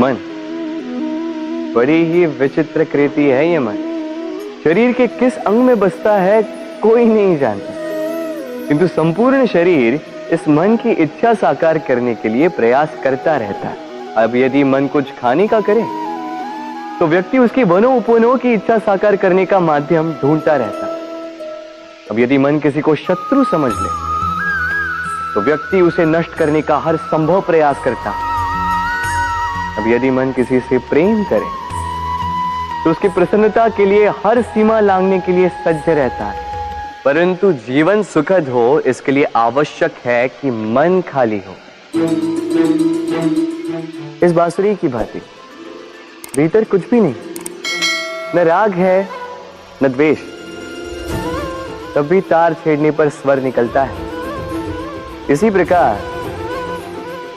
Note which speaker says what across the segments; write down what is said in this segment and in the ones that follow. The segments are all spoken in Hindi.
Speaker 1: मन बड़ी ही विचित्र कृति है ये मन। शरीर के किस अंग में बसता है कोई नहीं जानता, किंतु संपूर्ण शरीर इस मन की इच्छा साकार करने के लिए प्रयास करता रहता है। अब यदि मन कुछ खाने का करे तो व्यक्ति उसकी वनों उपवनों की इच्छा साकार करने का माध्यम ढूंढता रहता है। अब यदि मन किसी को शत्रु समझ ले तो व्यक्ति उसे नष्ट करने का हर संभव प्रयास करता है। अब यदि मन किसी से प्रेम करे तो उसकी प्रसन्नता के लिए हर सीमा लांघने के लिए सज्ज रहता है। परंतु जीवन सुखद हो इसके लिए आवश्यक है कि मन खाली हो। इस बांसुरी की भांति भीतर कुछ भी नहीं, न राग है न द्वेष, तब भी तार छेड़ने पर स्वर निकलता है। इसी प्रकार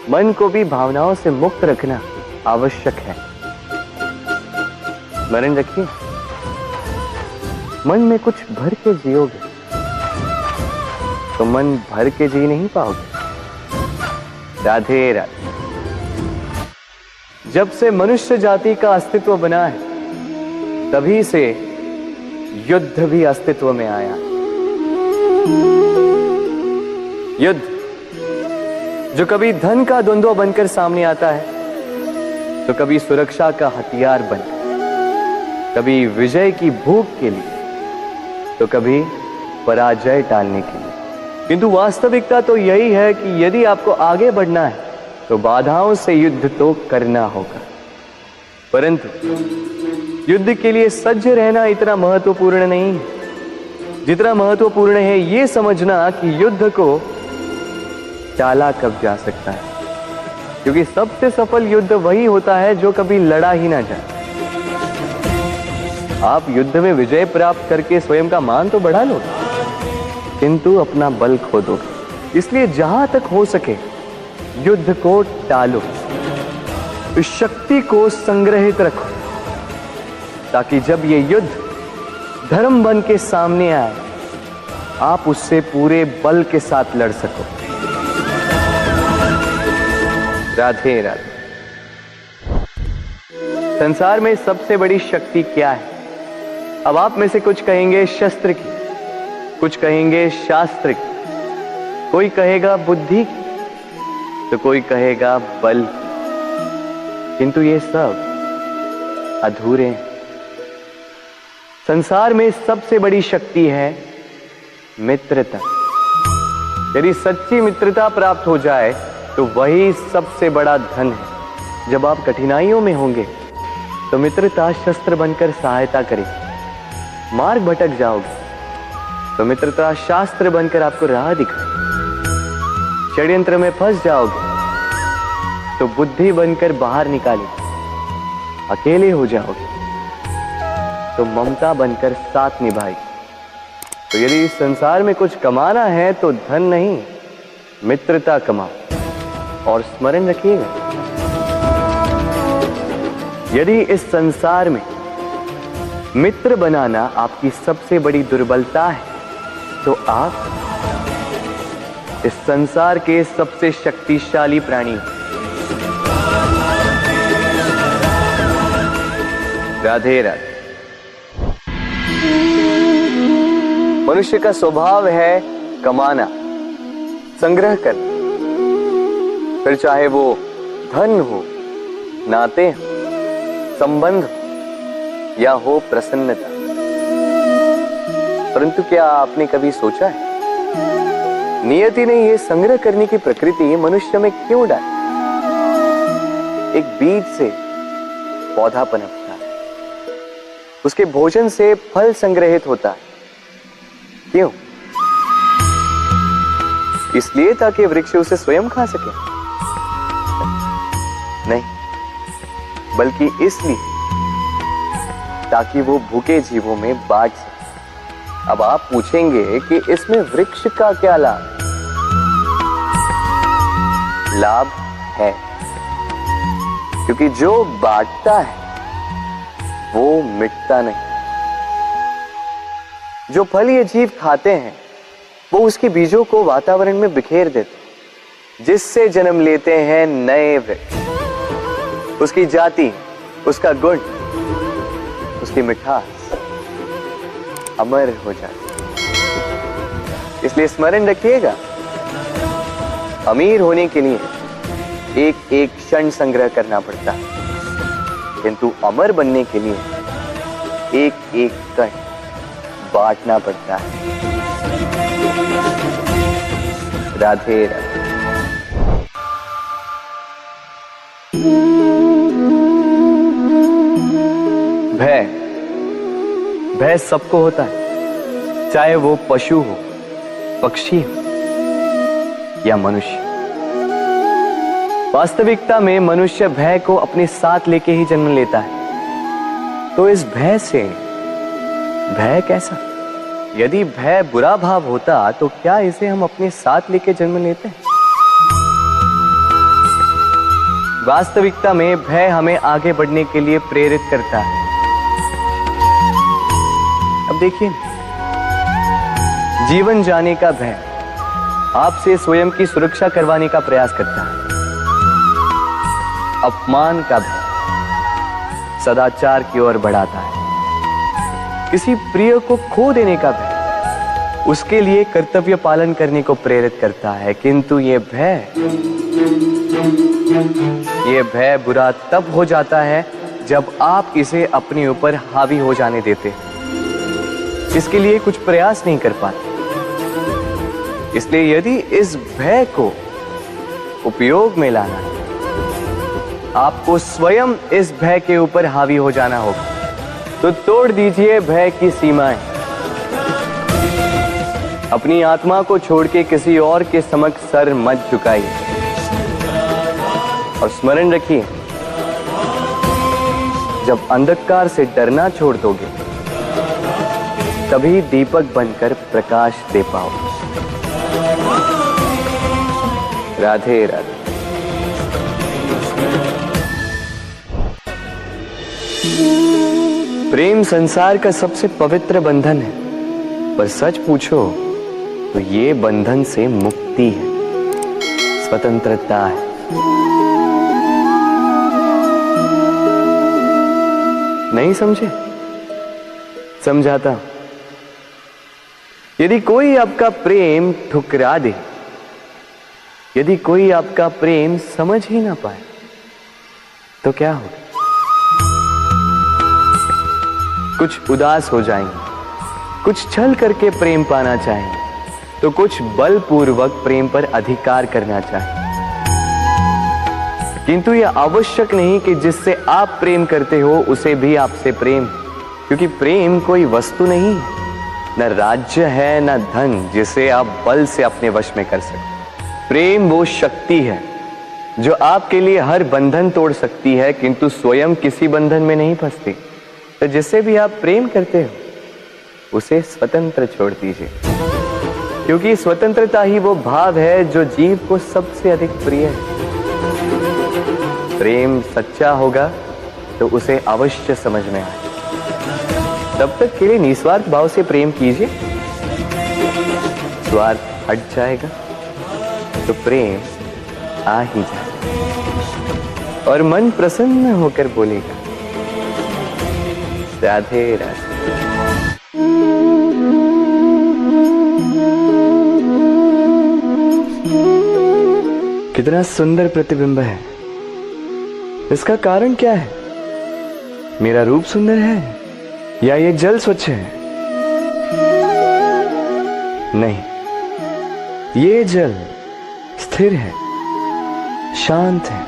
Speaker 1: मन को भी भावनाओं से मुक्त रखना आवश्यक है। स्मरण रखिए, मन में कुछ भर के जियोगे तो मन भर के जी नहीं पाओगे। राधे राधे। जब से मनुष्य जाति का अस्तित्व बना है तभी से युद्ध भी अस्तित्व में आया। युद्ध जो कभी धन का द्वंद्व बनकर सामने आता है तो कभी सुरक्षा का हथियार बनकर, कभी विजय की भूख के लिए तो कभी पराजय टालने के लिए। किंतु वास्तविकता तो यही है कि यदि आपको आगे बढ़ना है तो बाधाओं से युद्ध तो करना होगा। परंतु युद्ध के लिए सज्ज रहना इतना महत्वपूर्ण नहीं है जितना महत्वपूर्ण है यह समझना कि युद्ध को टाला कब जा सकता है। क्योंकि सबसे सफल युद्ध वही होता है जो कभी लड़ा ही ना जाए। आप युद्ध में विजय प्राप्त करके स्वयं का मान तो बढ़ा लो, किंतु अपना बल खो दोगे। इसलिए जहां तक हो सके युद्ध को टालो, इस शक्ति को संग्रहित रखो, ताकि जब ये युद्ध धर्म बन के सामने आए आप उससे पूरे बल के साथ लड़ सको। राधे राधे। संसार में सबसे बड़ी शक्ति क्या है? अब आप में से कुछ कहेंगे शस्त्र की, कुछ कहेंगे शास्त्र की, कोई कहेगा बुद्धि की, तो कोई कहेगा बल की। किंतु ये सब अधूरे हैं। संसार में सबसे बड़ी शक्ति है मित्रता। यदि सच्ची मित्रता प्राप्त हो जाए तो वही सबसे बड़ा धन है। जब आप कठिनाइयों में होंगे तो मित्रता शस्त्र बनकर सहायता करेगी। मार्ग भटक जाओगे तो मित्रता शास्त्र बनकर आपको राह दिखाए। षड्यंत्र में फंस जाओगे तो बुद्धि बनकर बाहर निकाले। अकेले हो जाओगे तो ममता बनकर साथ निभाएगी। तो यदि इस संसार में कुछ कमाना है तो धन नहीं, मित्रता कमाओ। और स्मरण रखिएगा, यदि इस संसार में मित्र बनाना आपकी सबसे बड़ी दुर्बलता है तो आप इस संसार के सबसे शक्तिशाली प्राणी। राधे राधे। मनुष्य का स्वभाव है कमाना, संग्रह करना, फिर चाहे वो धन हो, नाते हो, संबंध हो या हो प्रसन्नता। परंतु क्या आपने कभी सोचा है नियति ने यह संग्रह करने की प्रकृति मनुष्य में क्यों डाली? एक बीज से पौधा पनपता है, उसके भोजन से फल संग्रहित होता है। क्यों? इसलिए ताकि वृक्ष उसे स्वयं खा सके? नहीं, बल्कि इसलिए ताकि वो भूखे जीवों में बांट सके। अब आप पूछेंगे कि इसमें वृक्ष का क्या लाभ? लाभ है, क्योंकि जो बांटता है वो मिटता नहीं। जो फल ये जीव खाते हैं वो उसके बीजों को वातावरण में बिखेर देते हैं, जिससे जन्म लेते हैं नए वृक्ष। उसकी जाति, उसका गुण, उसकी मिठास अमर हो जाती। इसलिए स्मरण रखिएगा, अमीर होने के लिए एक एक क्षण संग्रह करना पड़ता है, किंतु अमर बनने के लिए एक एक कण बांटना पड़ता है। राधे राधे। भय सबको होता है, चाहे वो पशु हो, पक्षी हो या मनुष्य। वास्तविकता में मनुष्य भय को अपने साथ लेके ही जन्म लेता है। तो इस भय से भय कैसा? यदि भय बुरा भाव होता तो क्या इसे हम अपने साथ लेके जन्म लेते हैं? वास्तविकता में भय हमें आगे बढ़ने के लिए प्रेरित करता है। अब देखिए, जीवन जाने का भय आपसे स्वयं की सुरक्षा करवाने का प्रयास करता है। अपमान का भय सदाचार की ओर बढ़ाता है। किसी प्रिय को खो देने का भय उसके लिए कर्तव्य पालन करने को प्रेरित करता है। किंतु ये भय बुरा तब हो जाता है जब आप इसे अपने ऊपर हावी हो जाने देते हैं, इसके लिए कुछ प्रयास नहीं कर पाते। इसलिए यदि इस भय को उपयोग में लाना है, आपको स्वयं इस भय के ऊपर हावी हो जाना होगा। तो तोड़ दीजिए भय की सीमाएं। अपनी आत्मा को छोड़ के किसी और के समक्ष सर मत झुकाइए और स्मरण रखिए, जब अंधकार से डरना छोड़ दोगे तभी दीपक बनकर प्रकाश दे पाओगे। राधे राधे। प्रेम संसार का सबसे पवित्र बंधन है, पर सच पूछो तो ये बंधन से मुक्ति है, स्वतंत्रता है। नहीं समझे? समझाता हूं। यदि कोई आपका प्रेम ठुकरा दे, यदि कोई आपका प्रेम समझ ही ना पाए, तो क्या होगा? कुछ उदास हो जाएंगे, कुछ छल करके प्रेम पाना चाहेंगे, तो कुछ बलपूर्वक प्रेम पर अधिकार करना चाहेंगे। किंतु यह आवश्यक नहीं कि जिससे आप प्रेम करते हो उसे भी आपसे प्रेम, क्योंकि प्रेम कोई वस्तु नहीं है, न राज्य है, न धन जिसे आप बल से अपने वश में कर सकते। प्रेम वो शक्ति है जो आपके लिए हर बंधन तोड़ सकती है, किंतु स्वयं किसी बंधन में नहीं फंसती। तो जिससे भी आप प्रेम करते हो उसे स्वतंत्र छोड़ दीजिए, क्योंकि स्वतंत्रता ही वो भाव है जो जीव को सबसे अधिक प्रिय है। प्रेम सच्चा होगा तो उसे अवश्य समझ में आए। तब तक के लिए निस्वार्थ भाव से प्रेम कीजिए। स्वार्थ हट जाएगा तो प्रेम आ ही जाएगा और मन प्रसन्न होकर बोलेगा, राधे राधे। कितना सुंदर प्रतिबिंब है। इसका कारण क्या है? मेरा रूप सुंदर है या ये जल स्वच्छ है? नहीं, ये जल स्थिर है, शांत है।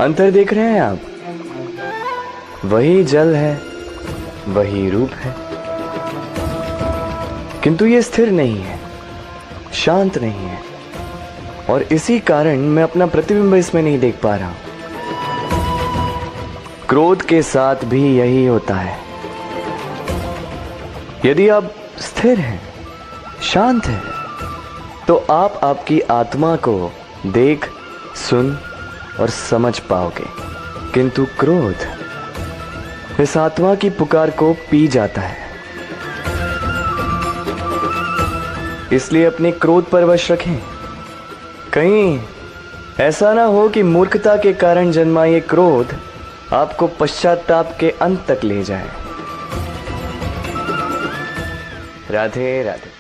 Speaker 1: अंतर देख रहे हैं आप? वही जल है, वही रूप है, किंतु ये स्थिर नहीं है, शांत नहीं है, और इसी कारण मैं अपना प्रतिबिंब इसमें नहीं देख पा रहा हूं। क्रोध के साथ भी यही होता है। यदि आप स्थिर हैं, शांत हैं, तो आप आपकी आत्मा को देख, सुन और समझ पाओगे। किंतु क्रोध इस आत्मा की पुकार को पी जाता है इसलिए अपने क्रोध पर वश रखें। कहीं ऐसा ना हो कि मूर्खता के कारण जन्मा ये क्रोध आपको पश्चाताप के अंत तक ले जाए। राधे राधे।